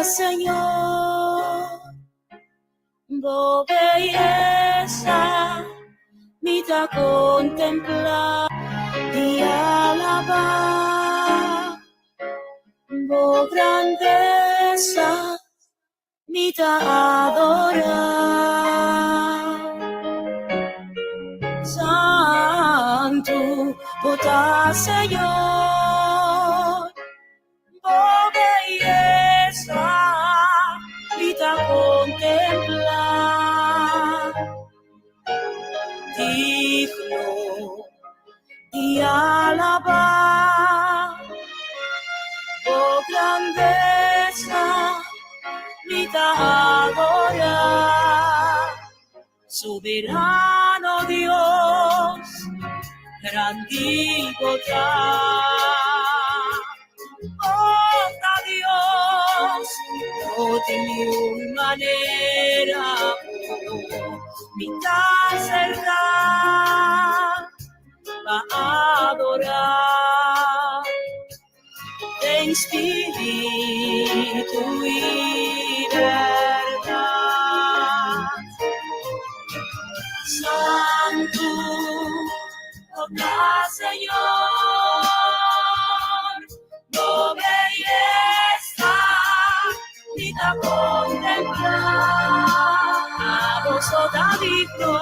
Señor, oh belleza, mira contemplar y alabar, oh grandeza, mira adorar. Santo, oh Señor, oh belleza, mira contemplar, digno y alabar, oh grandeza, mira adorar. Soberano Dios, grandiosa, oh Dios, no de ninguna manera, mitad cerca va a adorar, en espíritu y verdad. Santo, oh Señor, oh belleza, vida contemplar, a vos toda digno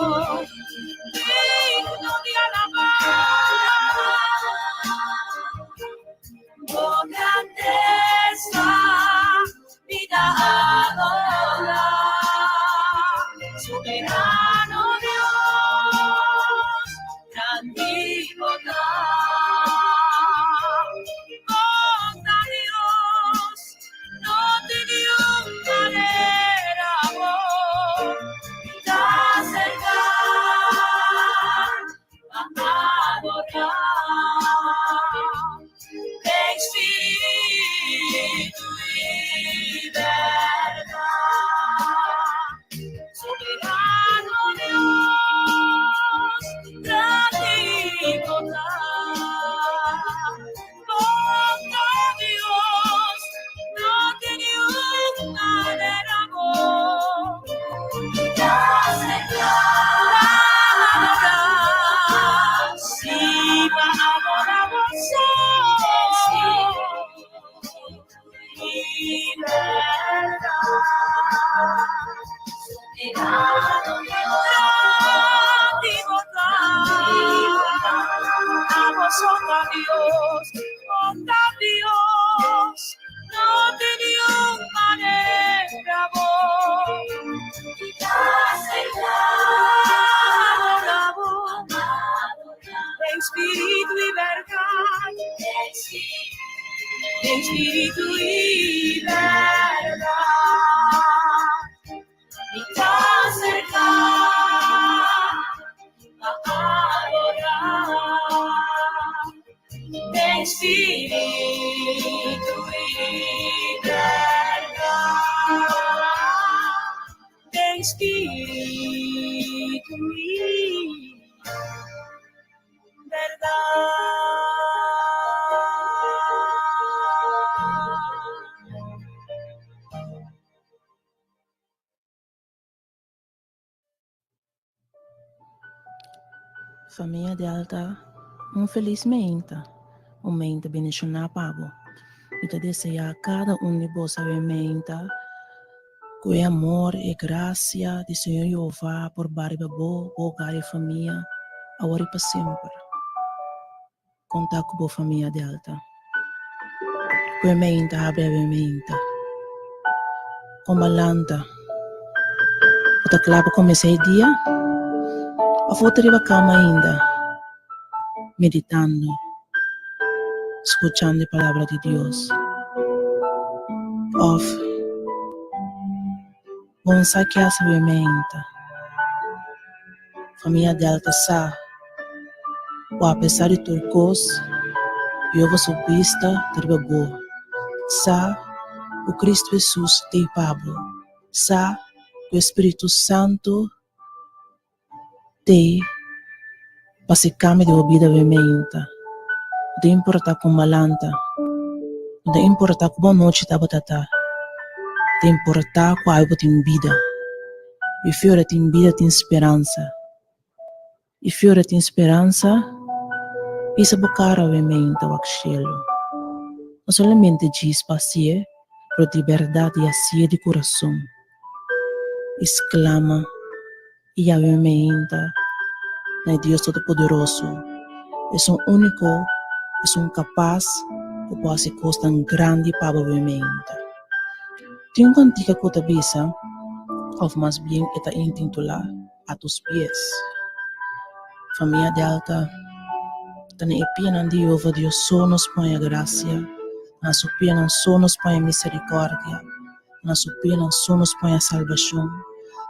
de alabar, oh grandeza, vida adorar, soberano Dios, grandiosa, oh Dios, no te dio manera, amor, te acercar a adorar, espíritu y verdad, soberano Dios, grandiosa, oh Dios, no tiene un gran amor, te acercar, si va a adorar y verdad, soberano Dios, Dios, no te dio manera, amor, en espíritu y verdad, en espíritu y verdad, y te acercar a adorar, en espíritu y verdad, en espíritu y verdad. Família Delta, feliz menta bendicionar Pabo. E te desejar a cada de vós a menta, com o amor e graça do Senhor Jeová por barba boa, hogar e família, agora e para sempre. Contar com a família Delta. Com a menta, abre a menta. Com a lanta. O te clava começar o dia, a foto arriba a cama ainda, meditando, escuchando a palavra de Deus. Of, bom saquear a menta. Família Delta sa, ou apesar de turcos, eu vou subista arriba boa. Sa, o Cristo Jesus te Pablo. Sa, o Espírito Santo te pasicame de obida menta. Não importa com malanta, não importa com boa noite da batata. te importa qual tem vida. Il fiore tem vida, tem speranza. Il fiore tem speranza, isa bucara ovviamente al cielo. Non solamente di spazio, però di verdad e así di corazón. Exclama, y obviamente, el Dios Todopoderoso es un único, es un capaz que puede hacer cosas tan grandes para obviamente. Tengo una antigua cotabisa, o más bien está intitulada A tus pies. Familia de alta, tan piena de over Dios solo nos pone gracia, na su piena solo nos pone misericordia, na su piena solo nos pone salvación,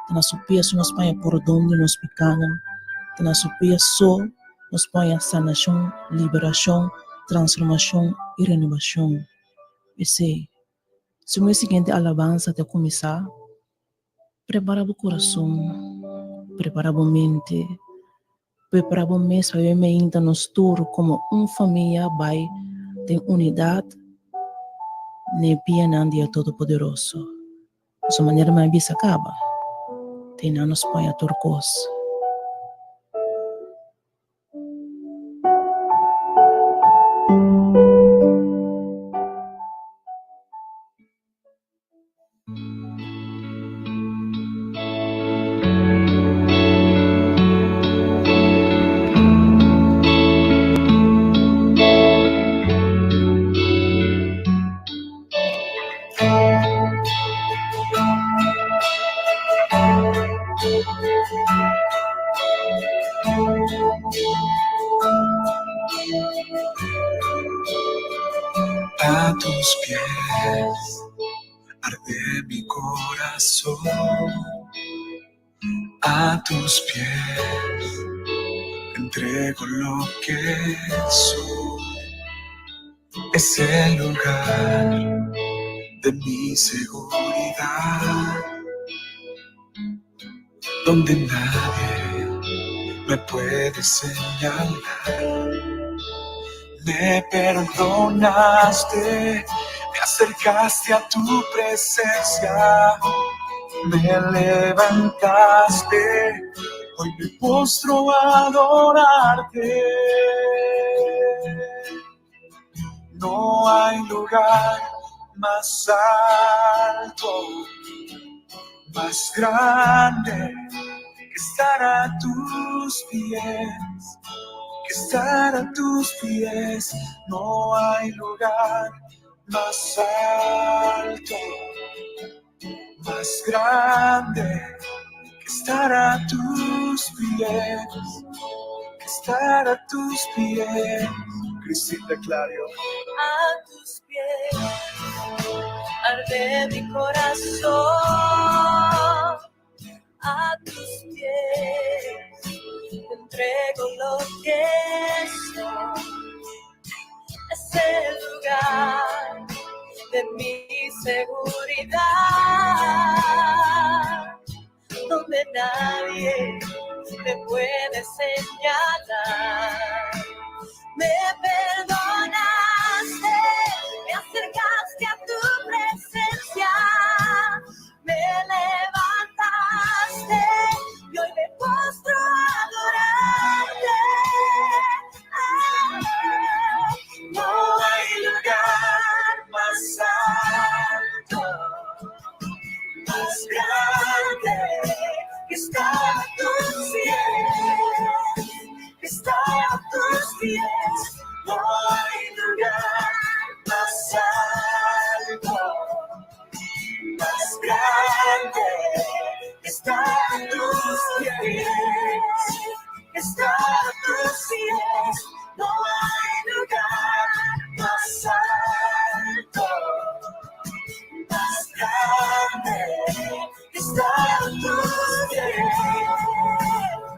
na su piena solo nos pone perdón de nos pecados, na su piena solo nos pone sanación, liberación, transformación y renovación. Y sí, si mi siguiente alabanza te comienza, prepara o coração, prepara a mente, prepara a mente para ver nos tour como família vai ter unidade ne piena dia Todo-Poderoso. Essa maneira mais bisa acaba, tem na nos põe a turcos. A tus pies arde mi corazón, a tus pies entrego lo que soy. Es el lugar de mi seguridad, donde nadie me puede señalar. Me perdonaste, me acercaste a tu presencia, me levantaste, hoy me postro a adorarte. No hay lugar más alto, más grande que estar a tus pies. Que estar a tus pies, no hay lugar más alto, más grande que estar a tus pies, que estar a tus pies. Cristina Clario. A tus pies arde mi corazón, a tus pies te entrego lo que soy. Es el lugar de mi seguridad, donde nadie me puede señalar. Me perdonaste, me acercaste a tu presencia, me levantaste y hoy me postro a adorarte. No hay lugar más alto, más grande que estar a tus pies, que estar a tus pies. No hay lugar más alto, más grande que estar a tus pies, que estar a tus pies. No hay lugar más alto, más grande que estar a tus pies,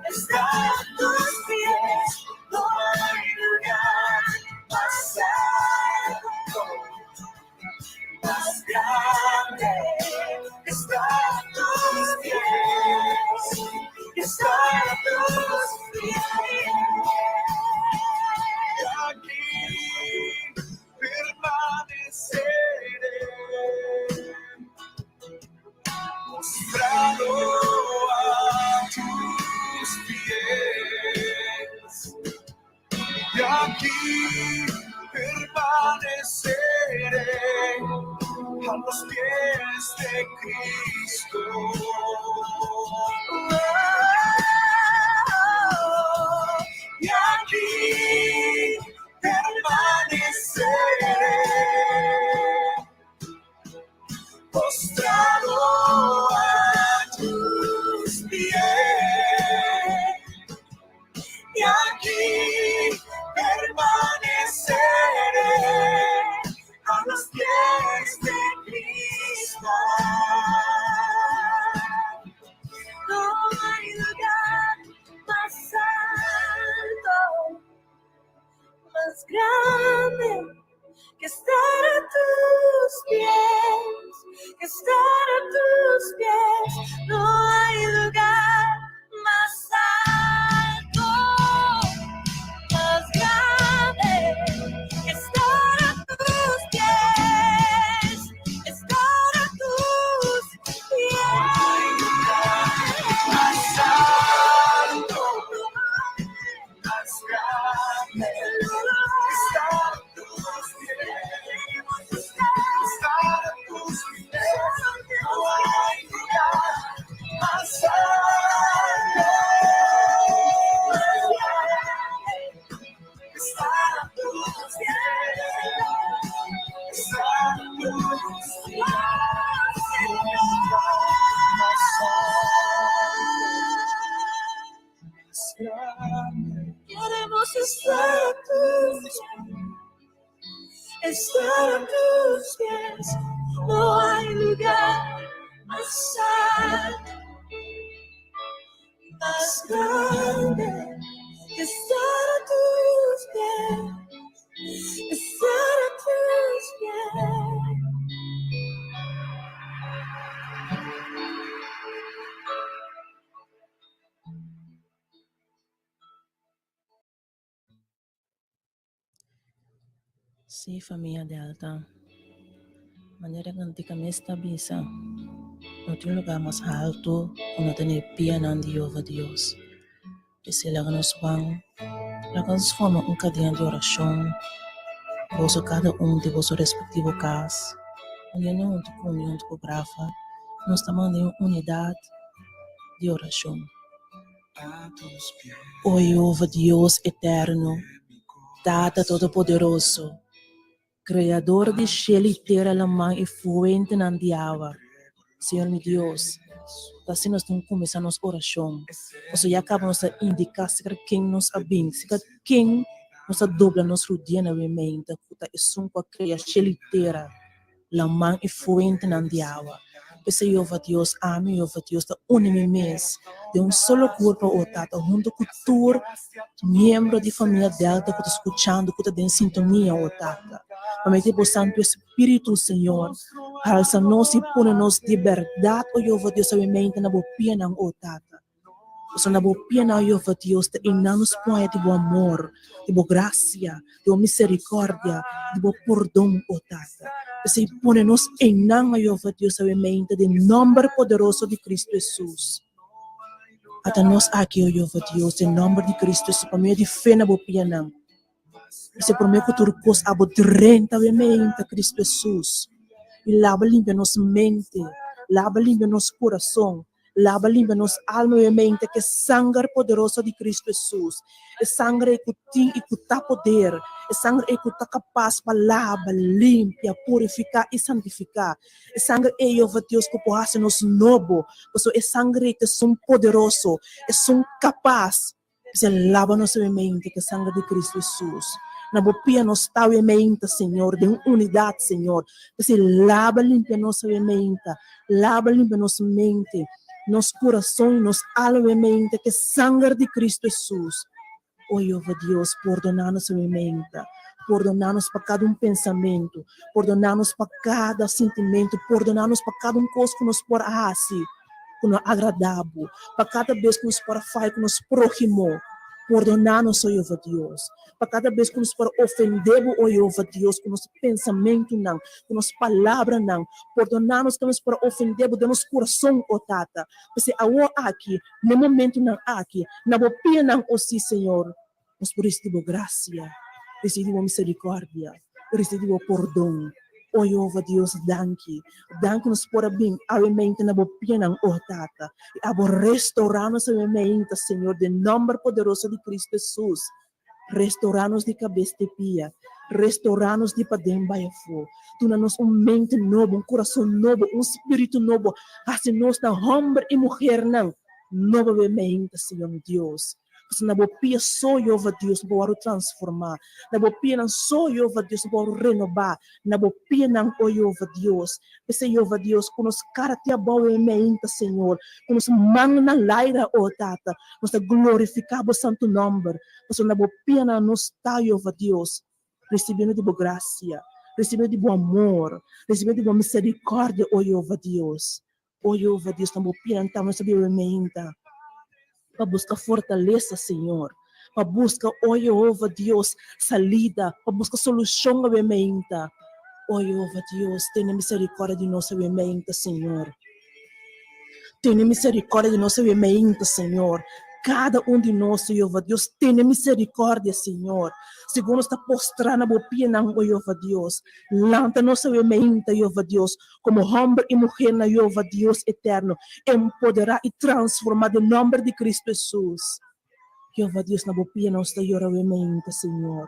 estar a tus pies. No hay lugar más alto, más grande que estar a tus pies, que estar postrado a tus pies. Y aquí permaneceré a los pies de Cristo. Y aquí permaneceré postrado a tus pies. Y aquí permaneceré a los pies de Cristo. No hay lugar más alto, más grande que estar a tus pies, que estar a tus pies. No hay lugar más alto, más grande que estar a tus pies, estar a tus pies. Más alto, más grande, estar a tus pies, estar a tus pies. No hay lugar más alto, estar a tus pies, estar a tus pies. Queremos estar a tus pies, estar a tus pies. No hay lugar más alto, más grande que estar a tus pies, estar a tus pies. Sí, família Delta. Maneira que antigamente estabiliza. No tem lugar mais alto, não tem pia não de over Deus. E se lá nos vão, lá nos forma cadeia de oração. Vosso cada de vosso respectivo casa. Onde não te comunhão com brava, nós estamos em unidade de oração. O Jeová Deus eterno, Tata Todo-Poderoso, Criador de céu e terra, la mão e fuente na água. Senhor meu Deus, assim nós estamos começando nossa oração. Nós já acabamos de indicar se quem nos abençoa, se quem nos dobra, nos rodeia na mente, que é um com a criação e terra, la mão e fuente na água. Esse Jeová Deus, ame Jeová Deus, da unime mês, de solo corpo o Tata, junto com todo membro de família Delta que está escutando, que está em sintonia o Tata. Promete por Santo Espírito, Senhor, alça-nos e põe-nos de verdade, o Jeová Deus, a mente na boa pena, o Tata. Porque na boa pena, o Jeová Deus, e não nos põe de bom amor, de boa graça, de boa misericórdia, de bom perdão, o Tata. Se põe-nos em nome, Jeová Deus, a mente, de nome poderoso de Cristo Jesus. Até nós aqui, o Jeová Deus, em nome de Cristo Jesus, para mim, de fé na boa pena. Se promete que tu recurso a renta mente Cristo Jesus. E lava limpa nossa mente, lava limpa nosso coração, lava limpa nossa alma e mente, que sangue poderoso de Cristo Jesus. É sangue que tem e que está poder, é sangue que está capaz para lavar, limpar, purificar e santificar. É sangue que Deus que pode fazer nos novo, porque é sangue que é poderoso, é capaz. Se lava nossa mente, que é sangue de Cristo Jesus. Na boa nos tal mente, Senhor, de unidade, Senhor. Se lava limpa nossa mente, lava limpa nossa mente, nosso coração, nossa alma e mente, que sangue de Cristo Jesus. Oh, Jeová Deus, perdonar-nos a mente, perdonar-nos para cada pensamento, perdonar-nos para cada sentimento, perdonar-nos para cada coisa que nos pode fazer, que nos agradável, para cada vez que nos pode fazer, que nos próximo. Perdonar-nos, ó Jeová Deus. Para cada vez que nos para ofendemos, ó Jeová Deus, com nosso pensamento não, com nossa palavra não. Perdonar-nos que nos para ofendemos do nosso coração, ó Tata. Porque agora aqui, no momento não aqui, na boa pena, ó sim, Senhor. Nós por isso damos graça, recebemos misericórdia, recebemos perdão. Oh Jeová Deus, danke. Danke nos por bem, a mente na boa pena, ó Tata. E a restaurar-nos a mente, Senhor, de nome poderoso de Cristo Jesus. Restaurar-nos de cabeça de pia, restaurar-nos de padem baiafo, tornar-nos mente nova, coração novo, espírito novo, assim nós na homem e mulher não, novamente, Senhor Deus. Porque na boa pia só Jeová Deus para transformar, na boa pia não só Jeová Deus para renovar, na boa pia não o Jeová Deus, porque Jeová Deus com nos caráter boamente, Senhor, com nos mão na laira, ó Tata, nós glorificamos o santo nome, porque na boa pia não está Jeová Deus, recebendo de boa graça, recebendo de bom amor, recebendo de boa misericórdia, ó Jeová Deus, na boa pia não nós sabemos para buscar fortaleza, Senhor, para buscar, oh Jeová Deus, salida, para buscar solução à mente. Oh Jeová Deus, tenha misericórdia de nossa mente, Senhor. Tenha misericórdia de nossa mente, Senhor. Cada de nós, Jeová Deus, tenha misericórdia, Senhor. Segundo está postrando a bopia, oh Jeová Deus. Lanta nossa mente, Jeová Deus, como homem e mulher, na Jeová Deus eterno. Empoderar e transformar no nome de Cristo Jesus. Jeová Deus, na bopia não está llorando mente, Senhor.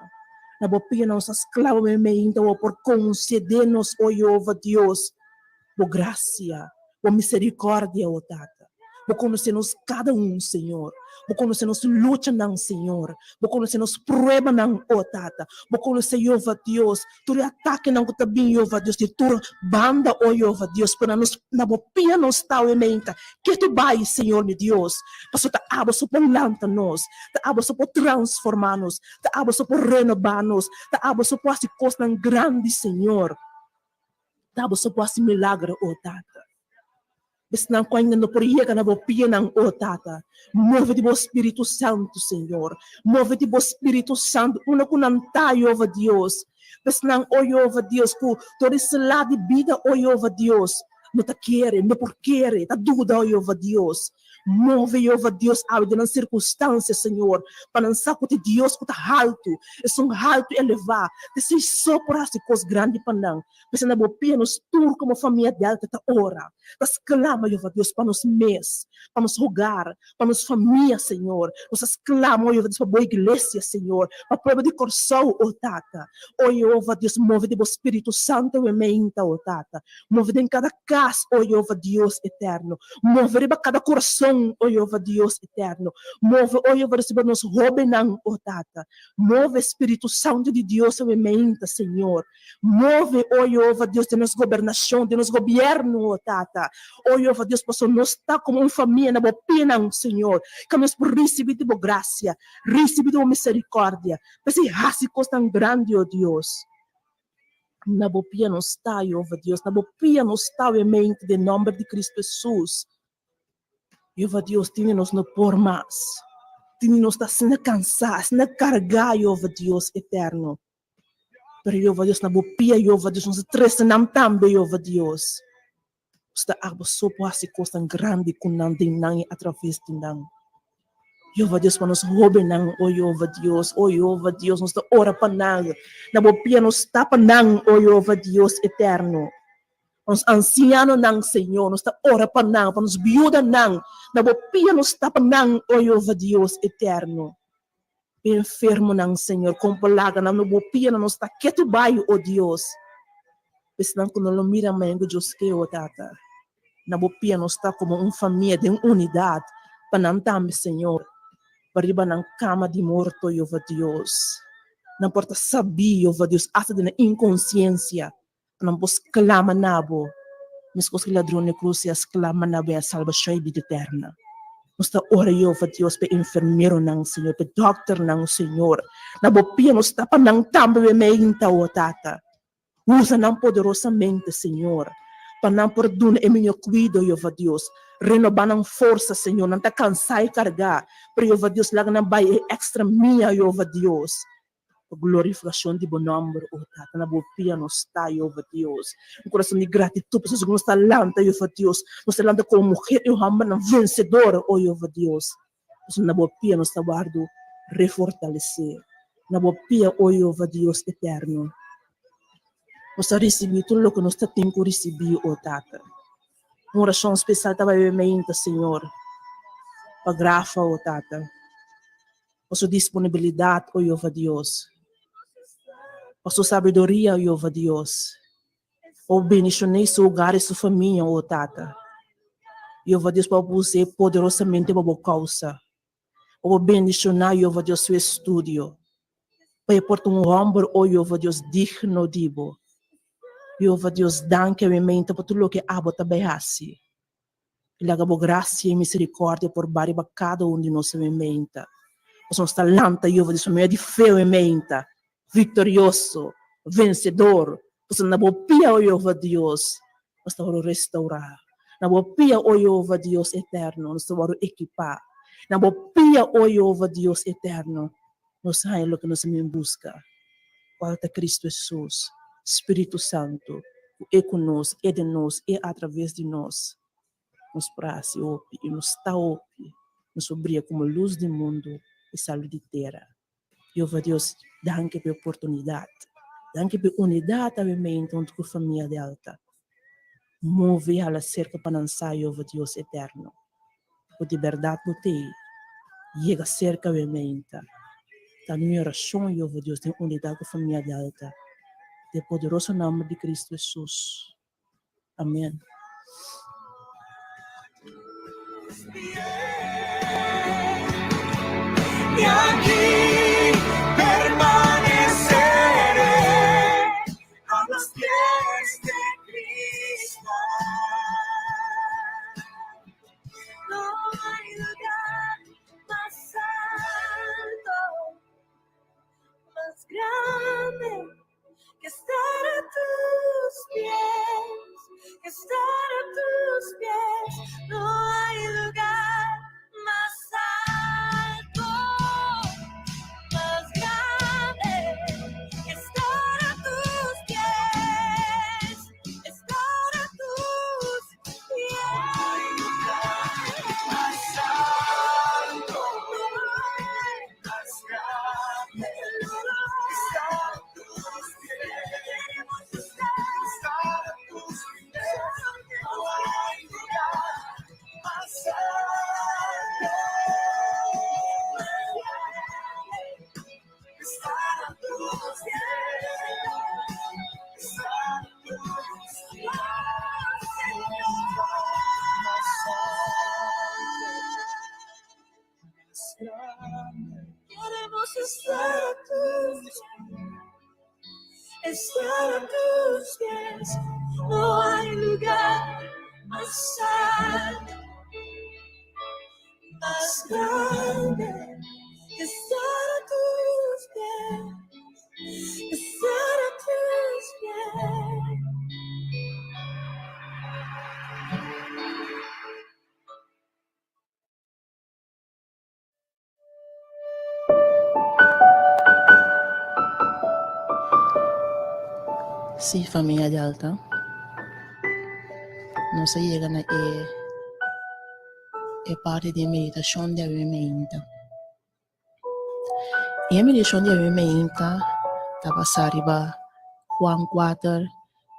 Na bopia não está esclavo mente, por conceder-nos, oh Jeová Deus, por graça, por misericórdia, oh Tata. Vou conhecer-nos cada Senhor. Vou conhecer-nos luta, não, Senhor. Vou conhecer-nos prova, não, oh Tata. Vou conhecer, Jeová Deus. Tu ataque, não, que bem, Jeová Deus. De tu banda, oh Jeová Deus. Para nós, na bopia não está, oh mente. Que tu vai, Senhor, meu Deus. Para tu abra só por lantar-nos. Tu abra só por transformar-nos. Tu abra só por renovar-nos. Tu abra só por essa coisa grande, Senhor. Tu abra só por esse milagre, oh Tata. Besnang ko ainda no proyeka na bopia ng o Tata. Move di bo Espírito Santo, Senhor. Move di bo Espírito Santo. Una ko nang tayo, Jeová Deus. Besnang o Jeová Deus ko. Todo esse lado de vida, o Jeová Deus. No ta quere, no por quere. Ta duda, o Jeová Deus. Move, Jeová Deus, a de nas circunstâncias, Senhor. Para não saber que Deus que está alto. É um alto elevar. De ser só por essa coisa grande para não. Mas na bopia nos tur como família dela ta ora. Tas clama, Jeová Deus, para nos mês, para nos rogar, para nos família, Senhor. Nos clama, Jeová Deus, para boa igreja, Senhor. Para a prova de coração, oh Tata. Oh Jeová Deus, move de bo Espírito Santo e mente, oh Tata. Move em cada casa, oh Jeová Deus eterno. Move para cada coração, oh Jeová Deus eterno. Move, oh Jeová Deus, para nos roubar, oh Tata. Move Espírito Santo de Deus e mente, Senhor. Move, oh Jeová Deus, de nossa governação, de nosso governo, oh Tata. Oh Jeová Deus, posso nós estar como uma família na boa pena, Senhor. Que nós por receber de boa graça, receber de boa misericórdia. Mas se raça coisa tão grande, oh Deus. Na boa pena não está, Jeová Deus. Na boa pena não está em mente de nome de Cristo Jesus. Jeová Deus, tiene-nos no por mais. Tiene-nos está sendo cansar, sendo carregar, Jeová Deus eterno. Pero Jeová Deus, na boa pena, Jeová Deus, nos trecinamos também, Jeová Deus. Está algo só por essa coisa grande com não tem nada através de não. Jeová Deus, para nos roubar não, oh Jeová Deus, nos dá ora para não. Na boa pia nos está para não, oh Jeová Deus eterno. Nos ancianos não, Senhor, nos dá ora para não, para nos viúda não. Na boa pia nos está para não, oh Jeová Deus eterno. Enfermo não, Senhor, com palaga, na boa pia nos está quieto baio, oh Deus. Pensando que não mira mais que Deus que oh Tata. Na bopia não está como uma família de unidade. Para não também, Senhor. Para ir na cama de morto, Jeová Deus. Não porta saber, Jeová Deus, hasta de inconsciência. Não posso clamar nabo. Mas que ladrão de cruz e as clama nabo é a salvação e vida eterna. Não está ora, Jeová Deus, para enfermeiro não, Senhor. Para doctor não, Senhor. Na bopia não está para não também, mente, oh Tata. Usa não poderosamente, Senhor. Para não perdoar e me cuido, Jeová Deus. renovar ng força, Senhor, não está cansar e carregar, para Jeová Deus, lá não vai extra minha, Jeová Deus, a glorificação de bom nome, oh Tata, na boa pia não está, Jeová Deus, um coração de gratidão, pessoas que não está lanta, Jeová Deus, não está lanta como mulher, eu amo na vencedora, oh Jeová Deus, na boa pia não está guardo, refortalecer, na boa pia, oh Jeová Deus eterno, nós recebemos tudo o que nós temos que receber, oh Tata. Uma oração especial para a mente, Senhor. Para graça, oh Tata. Para sua disponibilidade, oh Jeová Deus. Para sua sabedoria, oh Jeová Deus. Para bendicionar seu lugar e sua família, oh Tata. Jeová Deus, para você poderosamente para a causa. Para bendicionar, Jeová Deus, seu estúdio. Para portar ombro, oh Jeová Deus, digno de bo. Jeová Deus, danke a minha mente por tudo o que abo também assim. Ele agabou graça e misericórdia por barba cada de nós em mente. Nós está lanta, Jeová Deus, meio de fé em mente, vitorioso, vencedor. Nós na boa pia, oh Jeová Deus, nós estamos restaurar. Na boa pia, oh Jeová Deus eterno, nós estamos equipar. Na boa pia, oh Jeová Deus eterno, nós sabemos o que nós em busca. Falta Cristo Jesus. Espírito Santo, é conosco, é de nós, é através de nós. Nos praça e nos está nos brilha como luz do mundo e saúde terra. Jeová Deus, danke pela oportunidade, danke pela unidade a mente onde a família de alta. Move a cerca para lançar, Jeová Deus eterno. O de verdade no te, chega cerca a mente. Da minha oração, Jeová Deus, tem unidade com a família de alta. De poderoso nome de Cristo Jesus. Amém. Y aquí permaneceré a los pies de Cristo. No hay lugar más alto, más grande que estar a tus pies, que estar a tus pies. No hay lugar más alto, más grande que estar a tus pies, estar a tus pies. Más alto, más grande, estar a tus pies. Queremos estar a tus pies. No hay lugar más alto, estar a tus pies, estar a tus pies, Señor. Queremos estar a tus pies, estar a tus pies. No hay lugar más alto, más grande que estar a tus pies, estar a tus pies. Sí, família de alta. Nós chegamos a parte de meditação de avivamento. E a meditação de avivamento está passando riba Juan 4,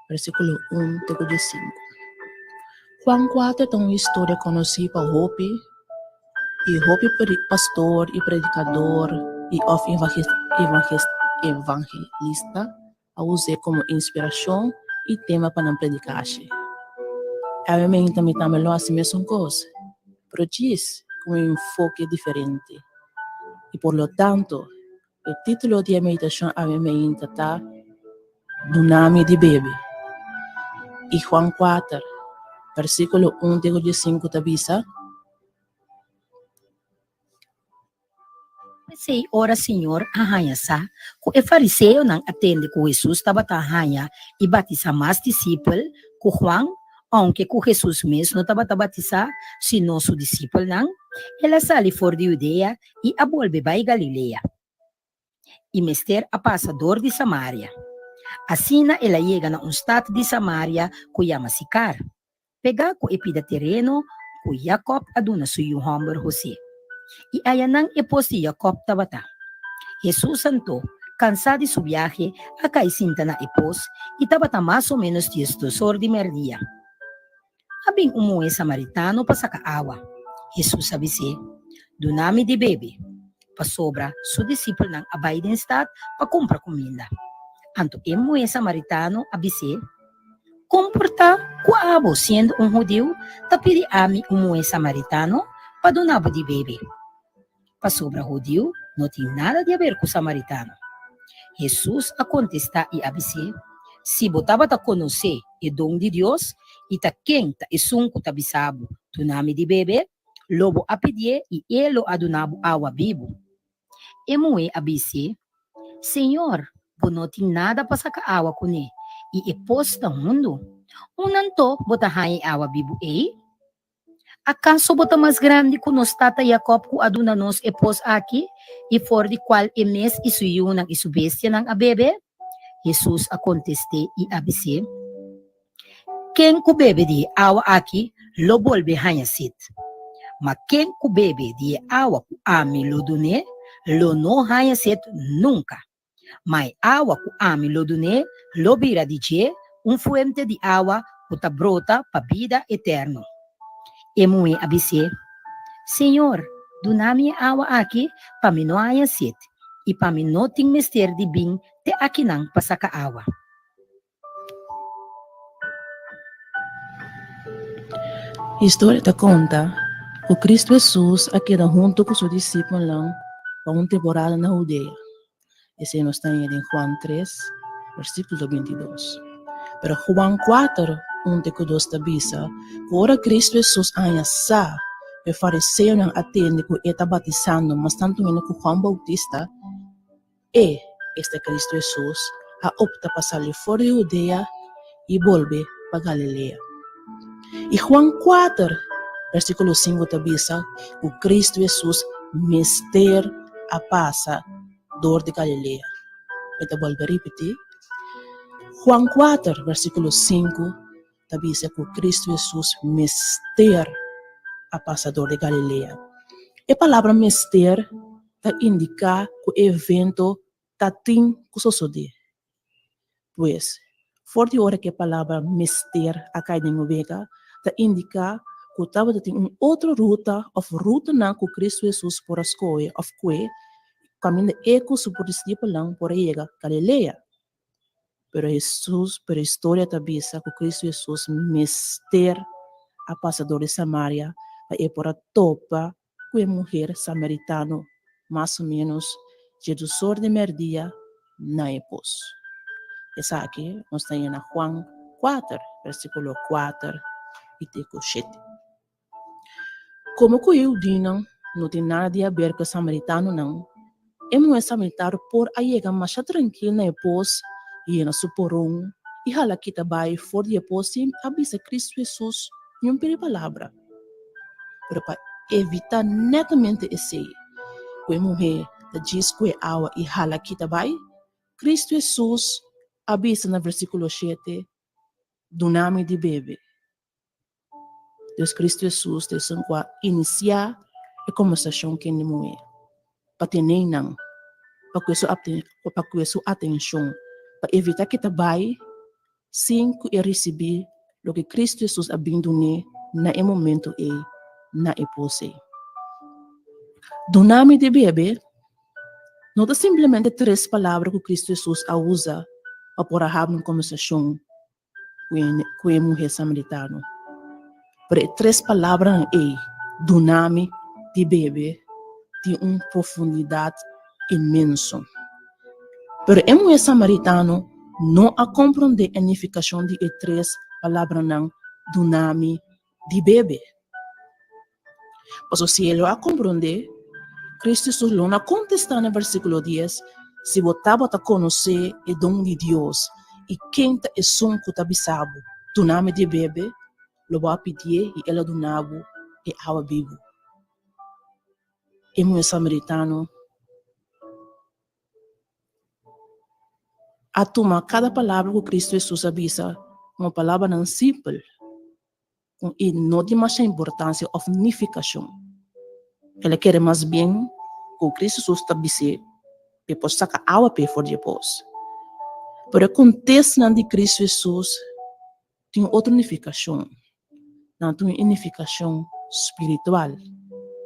versículo 1 até 5. Juan 4 tem uma história conhecida por Hope, e Hope pastor e predicador e evangelista, a usar como inspiração e tema para não predicar. Obviamente, também não é a mesma coisa, mas diz com um enfoque diferente. E, por lo tanto, o título de meditação obviamente está Dunami de Bebê. E Juan 4, versículo 1 até 5, avisa. Say, ora Senhor, ahaya sa, kung e fariseo nang atende ko Jesus, tabata ahaya, ibati sa mas disciple, ko Juan, Aunque ku Jesus mesmo estava batizar, si nosso discípulo não, ela sali for de Judea e abolve vai Galilea. E mester a passador de Samaria. Assim ela chega na estado de Samaria, que chama Sicar. Pega ko epida terreno, ku Jacob aduna suyo hamber Jose. E ayanang epos de Jacob tabata. Jesus santo, cansado de su viaje, acá isinta na epos, e tabata mais ou menos 10 de merdia. Abing umuwi Samaritano pa sa kaawa. Jesus sabi si, dunami di bebe, pasobra su disciple ng abay din stat pa kumpra kumila. Anto umuwi Samaritano abisi, comporta kuabo sendo judeu, tapi di ami umuwi Samaritano, padunabo di bebe. Pasobra judeu, no tem nada de haver com Samaritano. Jesus a contesta e abisi, si botava ta conhecer e dom de Deus, ita quem ta isunko tabisabo, tunami di bebe, lobo apidie e elo adunabo awa bibo. Emue abisi, Senhor, bonoting nada pa sa kaawa ko ni, e epos na mundo. Unanto, botahay awa bibo Acaso bota mas grande kunos tata Jacob ku aduna nos epos aki, e for di qual emes isuyo ng isubestia ng abebe? Jesus a conteste e abisi, quem ku bebe di awa aki, lo bolbe hanyasit. Ma quem ku bebe di awa ku ami lo dune, lo no hanyasit nunca. May awa ku ami lo dune, lo bira di je, fuente di awa ku tabrota pa vida eterno. Emue abisi, Senhor, dunami awa aki, pamino hanyasit, e paminoting mister di bing te akinang pasakaawa. História te conta que Cristo Jesus queda junto com seus discípulos lá para uma temporada na Judeia. Esse nós está em Juan 3, versículo 22. Pero Juan 4, 1 que 2 avisa que ora Cristo Jesus ainda sa o fariseu não atende que está batizando, mas tanto ainda que Juan Bautista e este Cristo Jesus a opta para sair fora de Judeia e volver para Galilea. E Juan 4, versículo 5 avisa que Cristo Jesus mister a passa dor de Galilea. Eu vou repetir. Juan 4, versículo 5 avisa que Cristo Jesus mister a passa dor de Galilea. A palavra mister indica que o evento tem que suceder. Pois, forte hora que a palavra mister acá em Novega, indica que estava tem uma outra ruta, ou ruta não que Cristo Jesus por escolher, ou que caminho eco sobre discípulos por chegar a Galileia. Pero Jesus, per história tabisa que Cristo Jesus mister a passador de Samaria, e por a topa que a mulher samaritano, mais ou menos, de 12 de merdia, na epos. Essa aqui, nós temos na Juan 4, versículo 4, e 7. Como que eu digo, não tem nada a ver com o samaritano, não. É um samaritano por a chegar mais tranquilo na epos, e na suporão, e hala kita vai for de epos, e avisa Cristo Jesus, em uma palavra. Pero para evitar netamente esse, que a mulher diz que a água e hala kita vai, Cristo Jesus avisa no versículo 7, do nome de bebê. Deus Cristo Jesus desejou iniciar a conversação com a mulher. Para ter não, para que sua atenção, para evitar que vai, sem que receber o que Cristo Jesus abandonou na momento e na epose. Do nome de bebê, não é simplesmente 3 palavras que Cristo Jesus usa para ter uma conversação com a mulher samaritana. Mas 3 palavras do nome de bebê tem uma profundidade imensa. Mas a mulher samaritana não a compreende a significação de 3 palavras do nome de bebê. Mas se ele a compreender, Cristo Jesus não contesta no versículo 10, se você a conhecer o dom de Deus e quem é som que está bisabo do nome de bebê, lo va pedir e ela do nabo e água vivo. E meu samaritano a tomar cada palavra que Cristo Jesus avisa, uma palavra não simples, e não de mais importância ou unificação. Ela quer mais bem que o Cristo Jesus está dizendo, depois saca água para fora depois. Pero acontece na de Cristo Jesus, tem outra unificação, não tem uma unificação espiritual.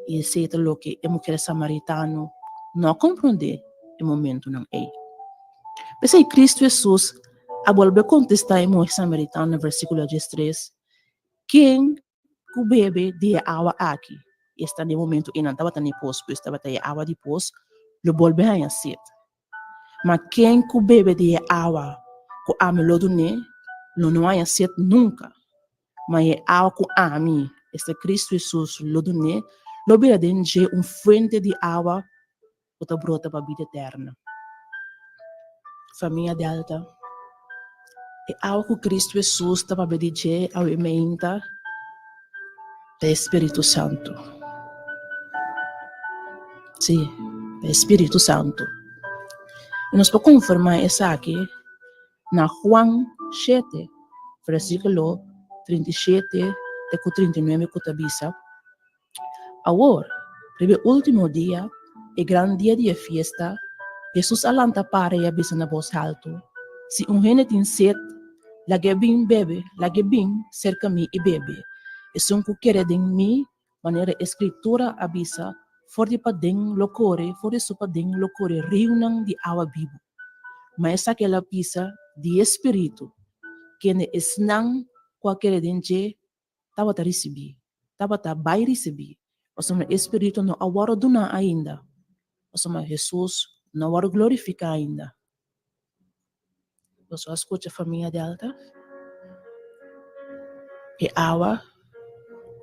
E esse é o que a mulher samaritana não compreende no momento não é. Mas aí Cristo Jesus a volver contestar a mulher samaritana no versículo 13, quem que bebe de água aqui, está no momento e não estava tão posto, estava tendo água depois, lo volve a sede. Mas quem que bebe de água que ame lo dune, não há sede nunca. Mas é água que ame, este Cristo Jesus lo dune, lo bebe de fonte de água que está brota para a vida eterna. Família Delta, é água que Cristo Jesus está para beber ao emenda do Espírito Santo. Sim, do Espírito Santo. E nós podemos confirmar isso aqui na Juan 7, versículo 37 e 39 que avisa. Agora, para o último dia, e grande dia de festa, Jesus alanta para e avisa na voz alta. Se gente tem sede, lage bem bebe, lage bem cerca de mim e bebe. E se quer de mim, maneira escritura avisa, forte para den locore, forte para den locore, reúnan de água viva. Mas essa que ela pisa de espírito, que ne esnang qualquer dente, estava a receber, estava a vai receber. O seu espírito não agora duna ainda. O seu Jesus não agora glorifica ainda. Você escuta a família Delta? E água,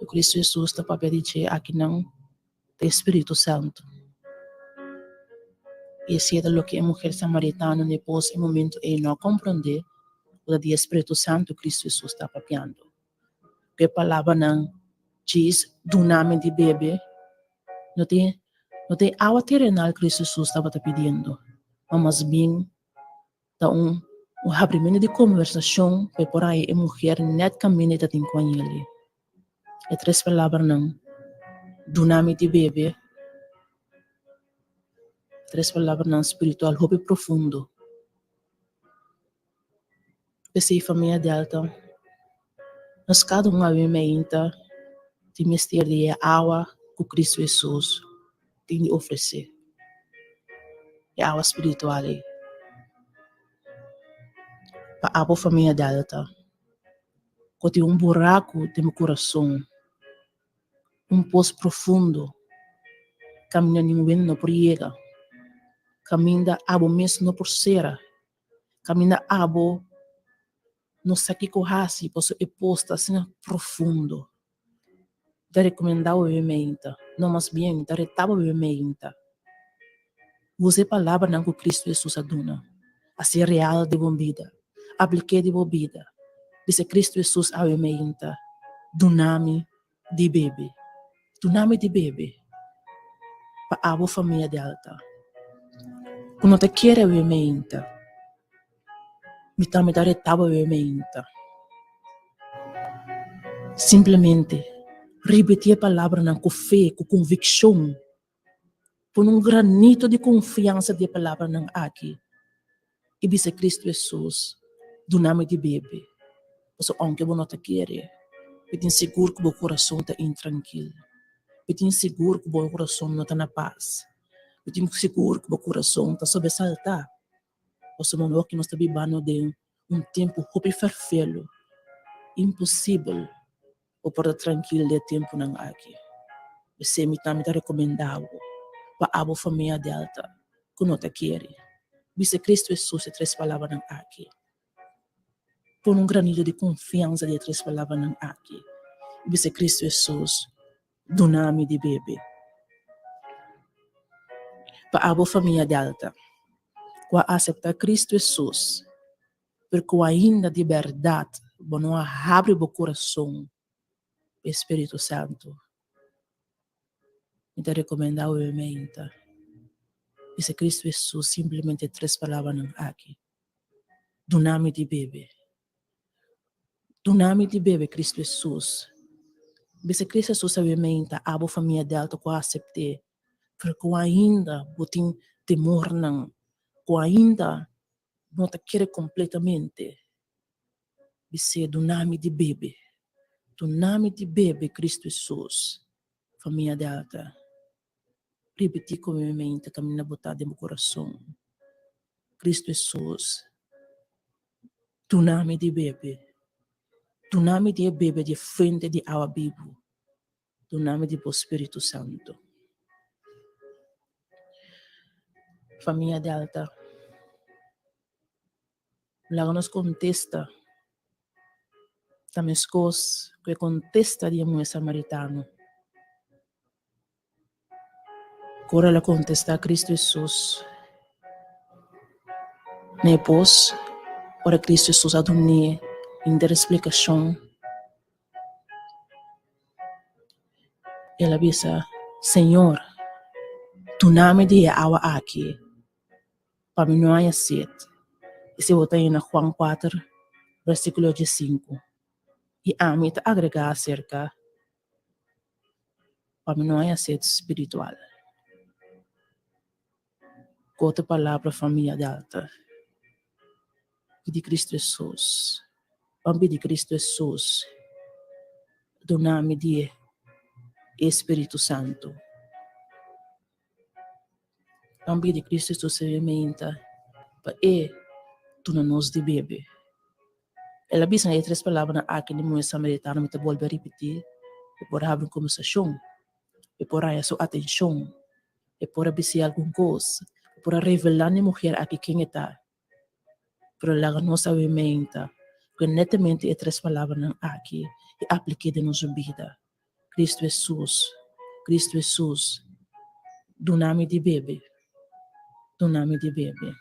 o Cristo Jesus está para pedir aqui não, do Espírito Santo. E esse é o que a mulher samaritana, depois, no momento, ele não compreende o do Espírito Santo, Cristo Jesus está papiando. Que a palavra não diz do nome de bebê, não tem água terrenal que Cristo Jesus estava pedindo, mas bem, tá um abrimento de conversação, que por aí a mulher net caminha da tem com ele. E três palavras não, do nome de bebê, três palavras não espiritual, hobby profundo. Pensei família Delta, nós cada um avimenta de mistério de água que Cristo Jesus tem de oferecer. É água espiritual. Para a família Delta, que tem buraco no meu coração, poço profundo, caminha ninguém por ele, caminha abo mesmo por cera, caminha abo no saque corrasi, posso é posta assim profundo. Da recomendar o vivimento, não mais bem, da retava o vivimento. Use a palavra na que Cristo Jesus aduna, a ser real de bom vida, aplique de bom vida. Dice Cristo Jesus ao vivimento, do nome de bebê, do nome de bebê, para a família Delta. Quando te quer o vivimento, me também da retava o vivimento. Simplesmente, repetir a palavra com fé, com convicção, por granito de confiança de palavra aqui. E dizer Cristo Jesus, do nome de bebê. Porque aunque você não te quer, eu tenho seguro que o coração está intranquilo. Eu tenho seguro que o coração não está na paz. Eu tenho seguro que o coração está sobressaltar. Você não vê que nós estamos vivendo de tempo perfeito, impossível. Ou para tranquilo de tempo não aqui. Você me também recomendado para a família Delta que não te quer. Dice Cristo Jesus e três palavras não aqui. Por granito de confiança de três palavras não aqui. Dice Cristo Jesus do nome de bebê. Para a família Delta que aceita Cristo Jesus porque ainda de verdade não abre o coração Espíritu Santo, me te recomendaba obviamente. Dice Cristo Jesús, simplemente 3 palabras aquí. Dunami di bebe. Dunami di bebe Cristo Jesus. Dice Cristo Jesus obviamente, abo família delta ko accepte. Pero ko ainda botin temor nang, ko ainda não te quer completamente. Dice dunami di bebe. Dunami di bebe Cristo Jesus. Família delta. Repeti com minha mente, caminha botada no meu coração. Cristo Jesus. Dunami di bebe. Dunami di bebe di frente di awa Bíblia. Dunami di Espírito Santo. Família delta. Lá nos contesta. Também cos que contesta di mulher samaritano. Cora la contesta a Cristo Jesus. Ne pos, ora Cristo Jesus a donne in der explicação. Ela bisa, Senhor, tu nome de awa aqui, para mim não há sede. E se botar em Juan 4, versículo 5. E a mim te agregar acerca, para mim não há sede espiritual. Outra palavra, família delta. E de Cristo Jesus. Vamos de Cristo Jesus. Do nome de Espírito Santo. Vamos de Cristo Jesus semente. Para tu não nos de bebe. Ela disse em 3 palavras aqui no meu samaritano, me te volve a repetir. E por abrir uma conversação. E por aí a sua atenção. E por abrir alguma coisa. E por revelar a mulher aqui quem está. Pero lá não sabe mente. Que netamente é 3 palavras aqui. E apliquei de nossa vida. Cristo Jesus. Cristo Jesus. Do nome de bebe. Do nome de bebe.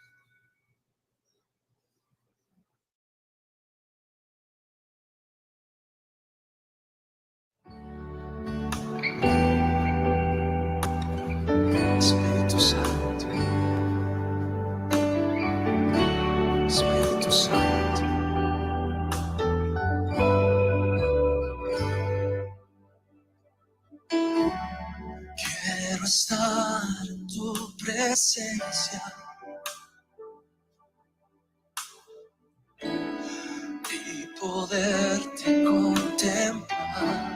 Espírito Santo, Espírito Santo, quiero estar en tu presencia y poderte contemplar.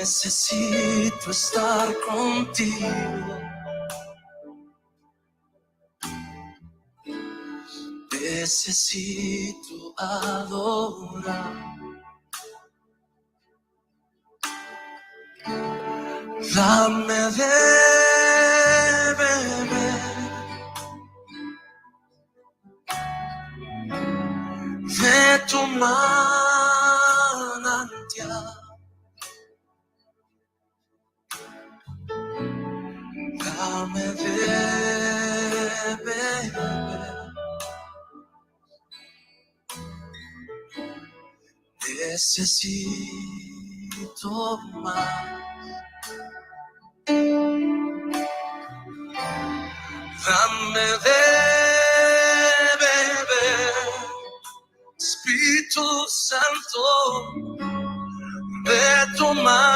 Necesito estar contigo. Necesito adorar. Dame de beber de tu manantial. Dame de beber. Necesito más. Dame de beber, Espíritu Santo, de tu manantial.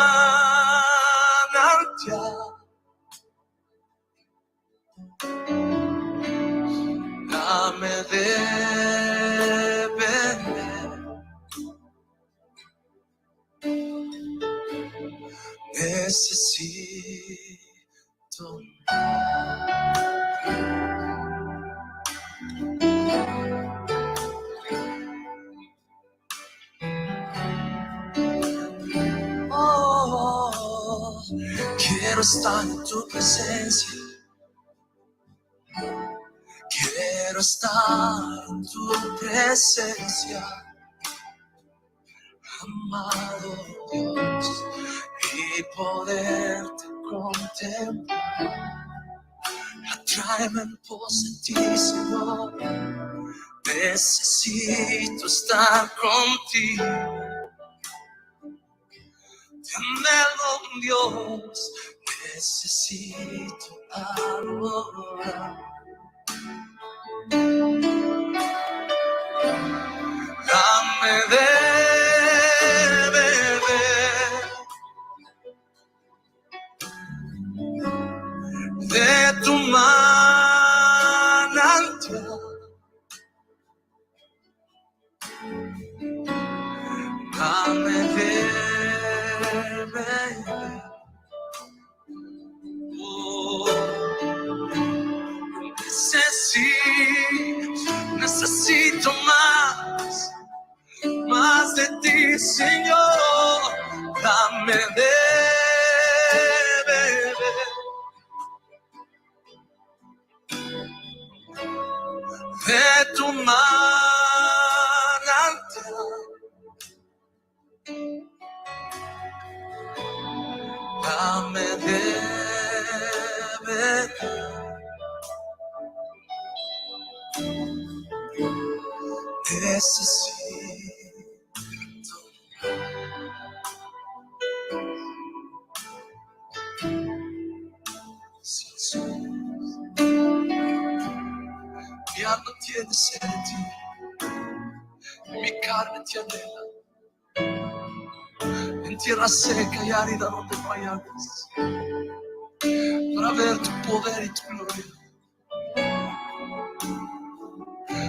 Dame de beber. Necesito oh, quiero estar en tu presencia. Quiero estar en tu presencia, amado Dios, y poderte contemplar. A ti tráeme en pos de ti, Señor. Necesito estar contigo. Te anhelo, Dios, necesito ahora. Dame de beber de tu manantial. Dame de beber. Oh, necesito más de ti, Señor. Dame de beber de tu manantial. Dame de beber. Necesito. Mi alma tiene sed de ti, mi carne ti anhela. En tierra seca y árida donde no hay aguas, para ver tu poder y tu gloria.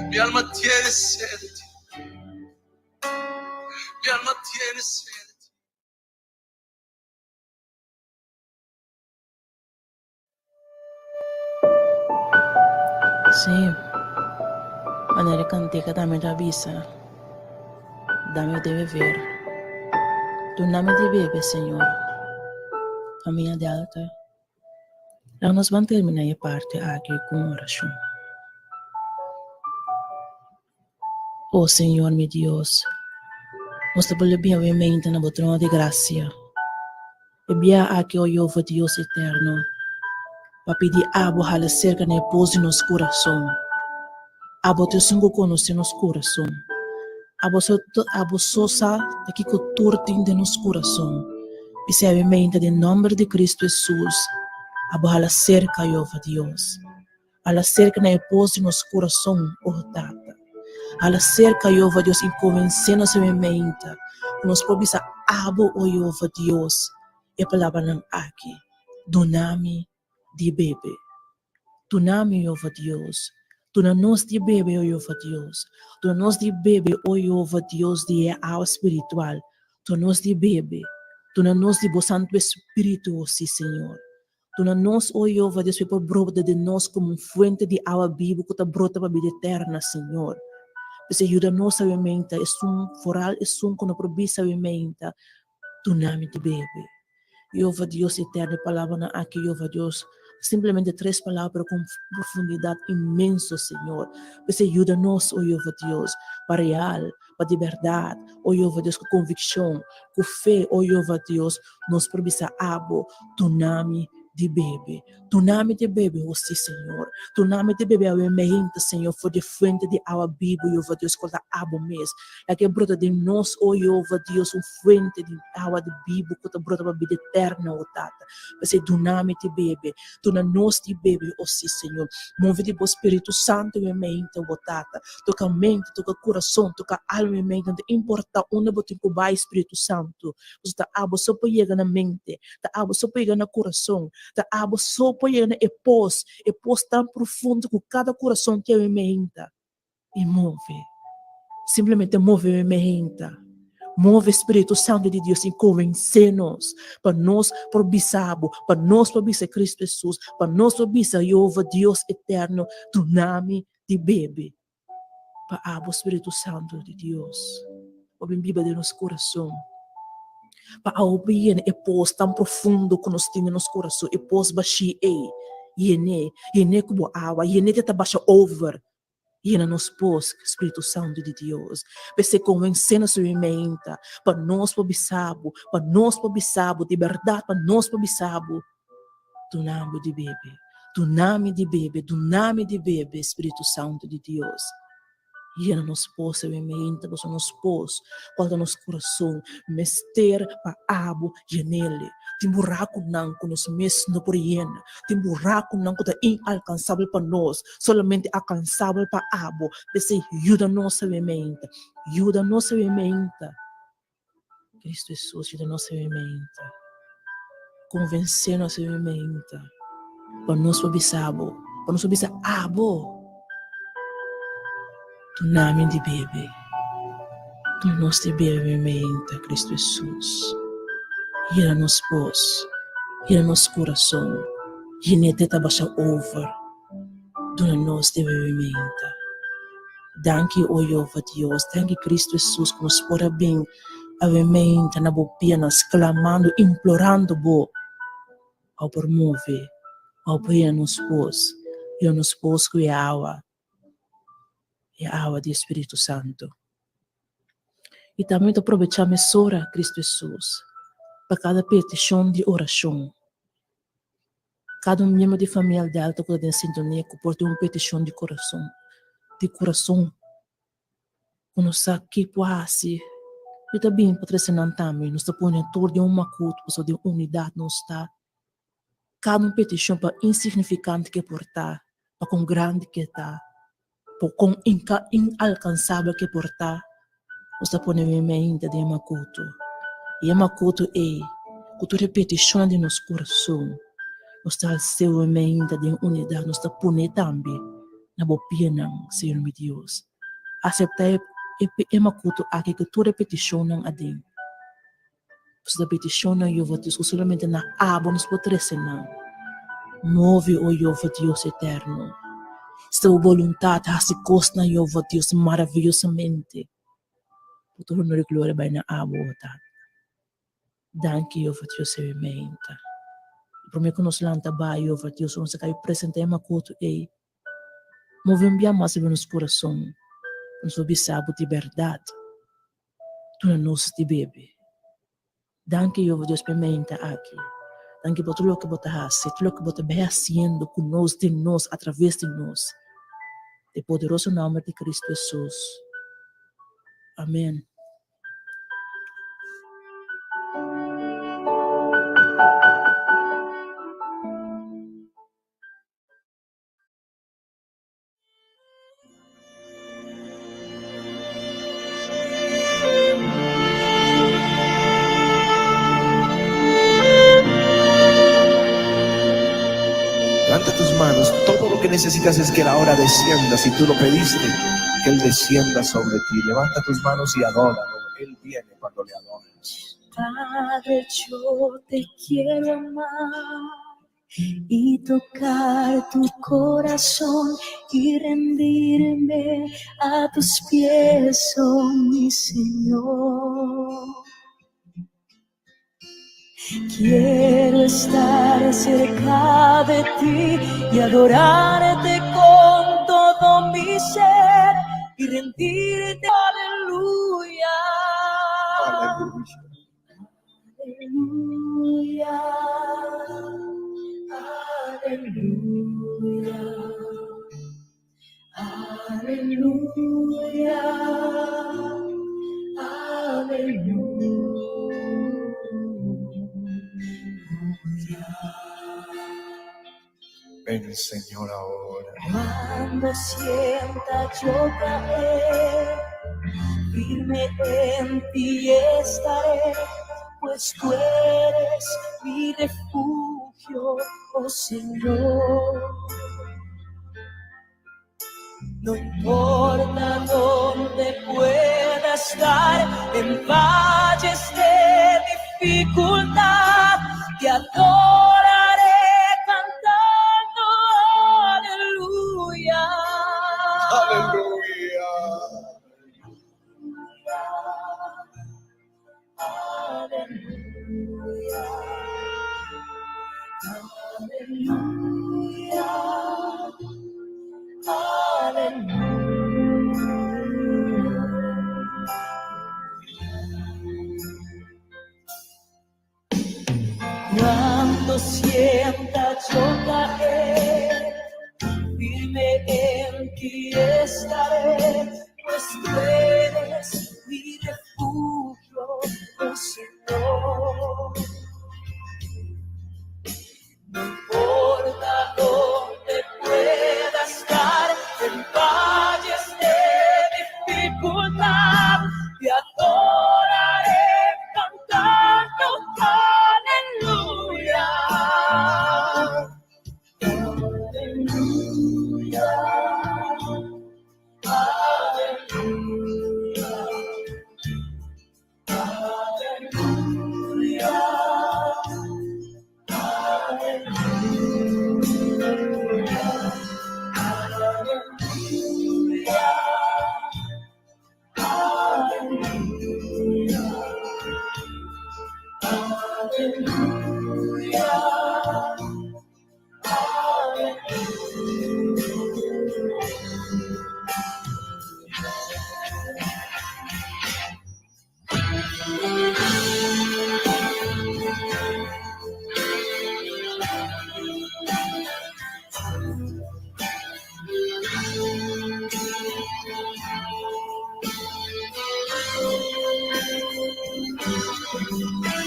Mi alma tiene sed de ti, mi alma tiene sed de ti. Sí, manera cantica dame de avisa, dame de beber. Tu nome de beber, Senhor. Família de alta. Lá nós vamos terminar a parte aqui com oração. Oh Senhor, meu Deus, nós te volvemos a mente na trono de graça. E bia aqui, oh Jeová Deus eterno, para pedir abo a cerca na pose no nosso coração. Abo te sungo conosco no nosso coração. Abo sosa daqui que turtin de nosso coração. E se a mente em nome de Cristo Jesus, abo a cerca, Jeová Deus. A cerca na pose no nosso coração, oh Tata. A cerca, Jeová Deus, em convencendo a mente. Nós podemos abo, oh Jeová Deus. E a palavra não aqui. Donami de bebê. Donami, Jeová Deus. Tu não nos de bebê, oh Jeová Deus. Tu não nos de bebê, oh Jeová Deus, de água espiritual. Tu nos de bebê. Tu não nos de Santo Espírito, oh sim, Senhor. Tu não nos, oh Jeová Deus, para brota de nós como fuente de água viva que brota para a vida eterna, Senhor. Você ajuda-nos a mente, é foral, é quando provisa a mente. Tu nome de bebê. Jeová Deus eterno, palavra aqui, Jeová Deus. Simplesmente 3 palavras com profundidade imensa, Senhor. Você ajuda-nos, oh Jeová Deus, para real, para de verdade, oh Jeová Deus, com convicção, com fé, oh Jeová Deus, nos provisa abo, tu nome de bebê. Tu nome de bebê, oh sim, Senhor. Tu nome de bebê, oh mente, Senhor, for de fuente de água viva, Jeová Deus, com a abo mesmo. É que brota de nós, oh Jeová Deus, fuente de água de viva, que brota para a vida eterna, oh Tata. Você tu nome de bebê. Tu na nós de bebê, oh sim, Senhor. Move de Espírito Santo, oh mente, oh Tata. Toca a mente, toca o coração, toca a alma, oh mente. Não importa onde você vai, Espírito Santo. Você tá abo só para chegar na mente. Tá abo só para chegar no coração. Tá abo só para chegar na pós tão profundo que cada coração tem em mente. E move. Simplesmente move em mente. Move Espírito Santo de Deus e convence-nos para nós probisabo, para nós probisa Cristo Jesus, para nós probisa Jeová Deus eterno, do nome de bebê. Para o Espírito Santo de Deus. Ouvir Bíblia de nosso coração. Para ouvir e pôs tão profundo que nós temos no nosso coração, e pôs baixi e como água, e tenta baixar over. E nos pôs, Espírito Santo de Deus, para se convencer na sua mente, para nós probisabo, de verdade, para nós probisabo, do nome de bebê, Dunami de bebe, Espírito Santo de Deus. Llena nos pôs, mente, você nos pôs, guarda nos coração, mester pa abo, genele. Tem buraco não que nos mes no por hiena. Tem buraco não que é inalcançável para nós, solamente alcançável para abo. Desse ajuda nossa mente, ajuda nossa mente. Cristo Jesus, ajuda nossa mente. Convencer nossa mente. Para nós obisabo, para nós abo. Tu nome de bebê, tu nos te bebe mente, Cristo Jesus. Ira nos pós, ira nos coração, genete baixa over, tu nos te bebe mente. Danke o Jeová Deus, danke Cristo Jesus que nos pode bem a mente na bopia, nos clamando, implorando bo, ao promover, ao bem nos pós que é água. E a água do Espírito Santo. E também aproveitar a hora, Cristo Jesus, para cada petição de oração. Cada membro de família de alta que tem sintonia, que pode ter uma petição de coração. Quando sabe que pode eu também, patrocinando também, nós estamos em torno de uma cultura, de unidade, não está. Cada petição para insignificante que portar, para com grande que está. Com inalcançável que portar, você pode ver mente de Makuto. E Makuto é, que tu repetição de nosso coração, nós está seu mente de unidade, nós está punir também, na bopia não, Senhor meu Deus. Aceitar Makuto aqui que tu repetição não adem. Você repetição não eu vou dizer, solamente na aba nos potrece não. Move o eu vou Deus eterno. Sua vontade se costa na Jeová Deus maravilhosamente. Por todo honor e glória vai na abota. Danke Jeová Deus mente. Por mim que nos lanta vai Jeová Deus, nós cai presente uma coisa e movemos mais no nosso coração. Nós observamos de verdade. Tu não nos te bebe. Danke Jeová Deus mente aqui. Danke por tudo que você faz, tudo que você vai fazendo conosco, de nós, através de nós. De poderoso nome de Cristo Jesus. Amém. Levanta tus manos. Todo lo que necesitas es que la hora descienda. Si tú lo pediste, que Él descienda sobre ti. Levanta tus manos y adóralo. Él viene cuando le adores. Padre, yo te quiero amar y tocar tu corazón y rendirme a tus pies, oh mi Señor. Quiero estar cerca de ti y adorarte con todo mi ser y rendirte. Aleluya. Aleluya. Aleluya. Aleluya. Aleluya. Ven, Señor, ahora. Cuando sienta yo caer, firme en ti estaré, pues tú eres mi refugio, oh Señor. No importa dónde pueda estar, en valles de dificultad, te adoraré cantando aleluya. Aleluya. Aleluya. Aleluya. Cuando sienta yo caer, aquí estaré, pues tú eres mi refugio, oh Señor. No importa dónde pueda estar, en valles de dificultad, te adoraré cantando aleluya. Aleluya. Aleluya.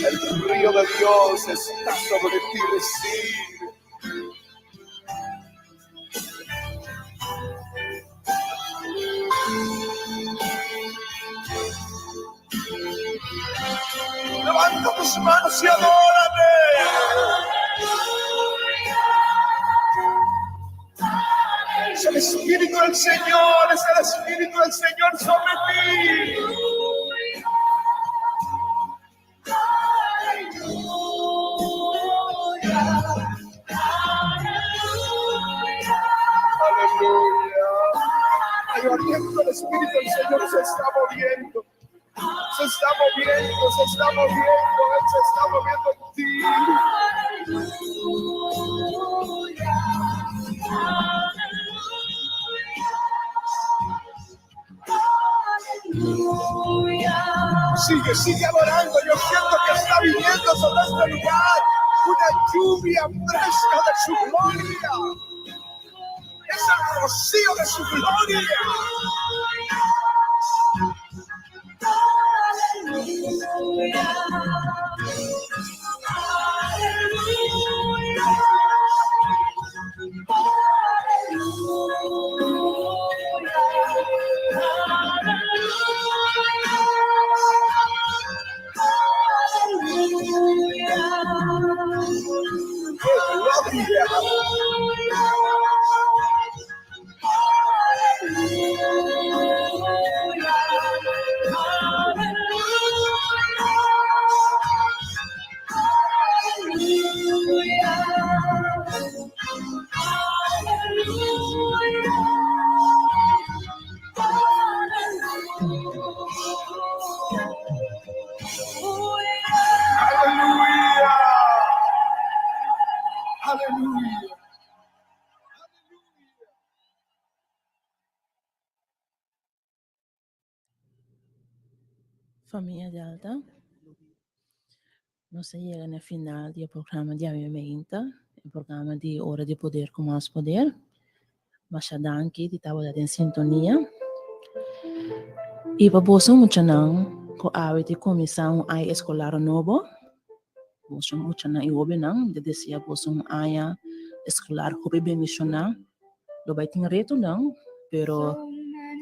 El río de Dios está sobre ti, recibe. Levanta tus manos y adórame. Es el Espíritu del Señor, es el Espíritu del Señor sobre ti. Aleluya. Hay aliento, el Espíritu del Señor se está moviendo. Se está moviendo, se está moviendo. Él se está moviendo en ti. Sigue adorando. Yo siento que está viniendo sobre este lugar una lluvia fresca de su gloria. Es el rocío de su gloria. Aleluya. Família Delta, nós chegamos no final do programa de avivamento, o programa de Hora de Poder com Mais Poder. Mas já danke de estar em sintonia. E para você muito não, com a de comissão a escolar novo, você muito não e ouve não, de desejar você a escolar hobby bem missionar, do vai ter reto não, pero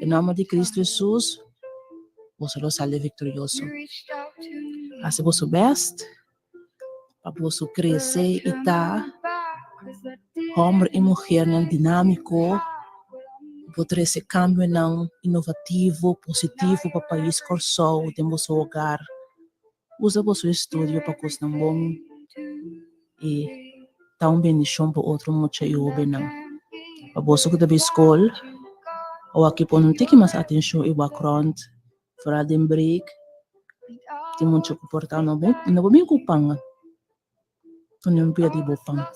em nome de Cristo Jesus, você lo sale victorioso. Hace você best, para você crescer e tá homem e mulher dinâmico, poder esse cambio não inovativo, positivo para o país corso, tem você hogar, usa você estúdio para coisa não bom e tá bendição para outro muito e o bem não. Para você que deve escola, ou aqui por não ter que mais atenção e background, fora de break, tem muito que portar não vou me ocupar, tu não pode bopang.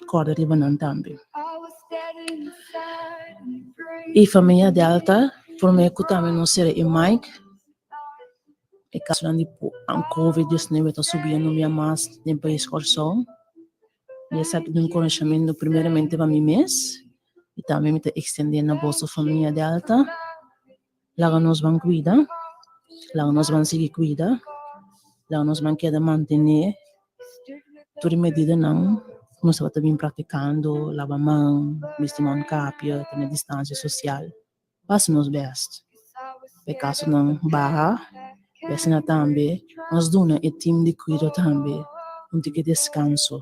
Corda de banana também. E família Delta, por mim que também não será em Mike, e caso não de COVID-19 está subindo minha mais no país corso, e essa é um conhecimento primeiramente para mim mesmo, E também me extender na bolsa família delta. Lá nós vamos cuidar. Lá nós vamos seguir cuidar. Lá nós vamos querer manter toda medida não. Nós estamos também praticando lavar mão, vestir mão capia, ter distância social. Faça nos best. Por caso não barra, vecina também, nós dona e time de cuidado também, que descanso.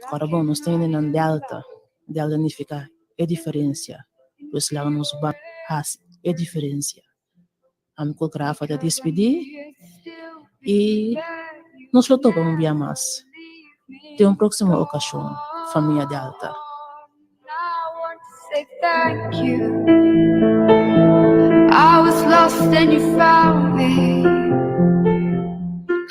Agora bom, nós temos na delta significa é diferença. Pois lá nos vai é diferença. A minha coreógrafa te despedir e nós só topamos via mais. Tem uma próxima ocasião, família delta. Say thank you. I was lost and you found me.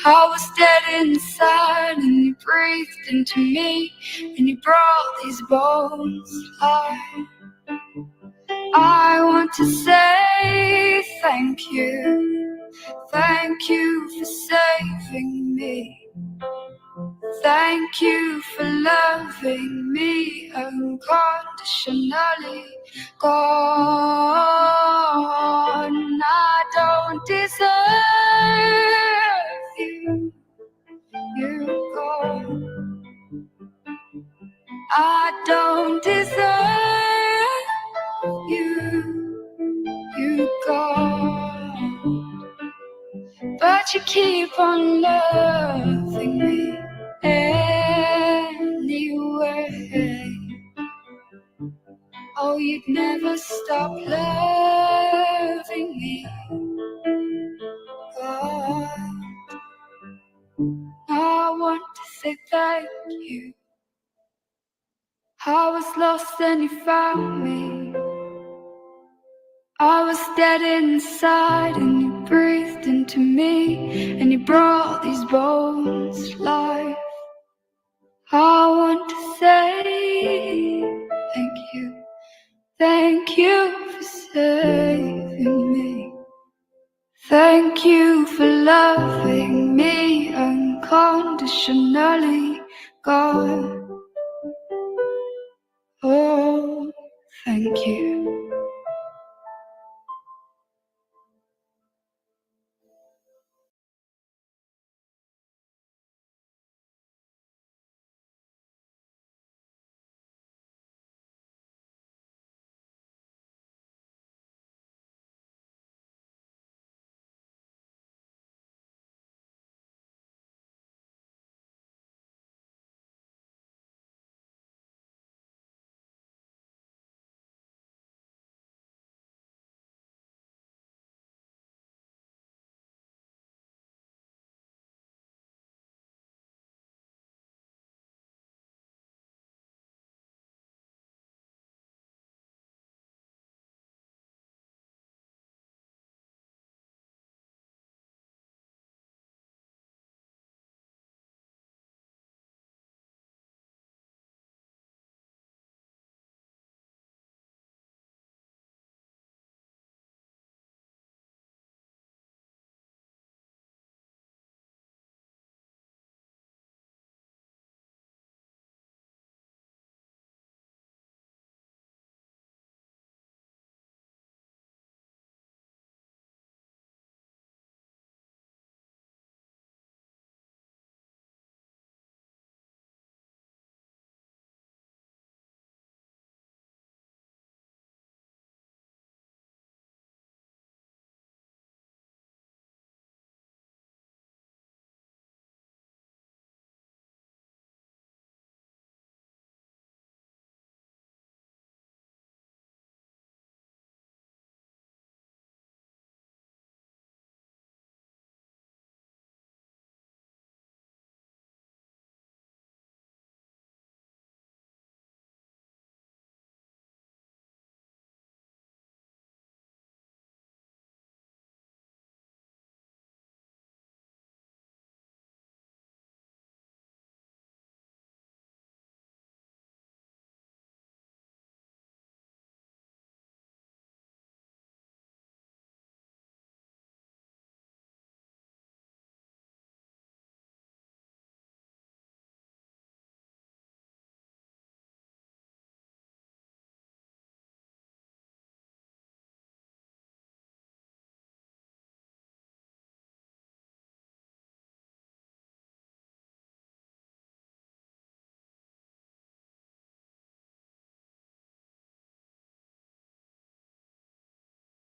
I was dead inside and you breathed into me and you brought these bones to life. I want to say thank you. Thank you for saving me. Thank you for loving me unconditionally. Gone, I don't deserve you. You're gone. I don't deserve you. You're gone. But you keep on loving me anyway. Oh, you'd never stop loving me, God. I want to say thank you. I was lost and you found me. I was dead inside and you breathed into me and you brought these bones to life. I want to say thank you. Thank you for saving me. Thank you for loving me unconditionally, God. Oh, thank you.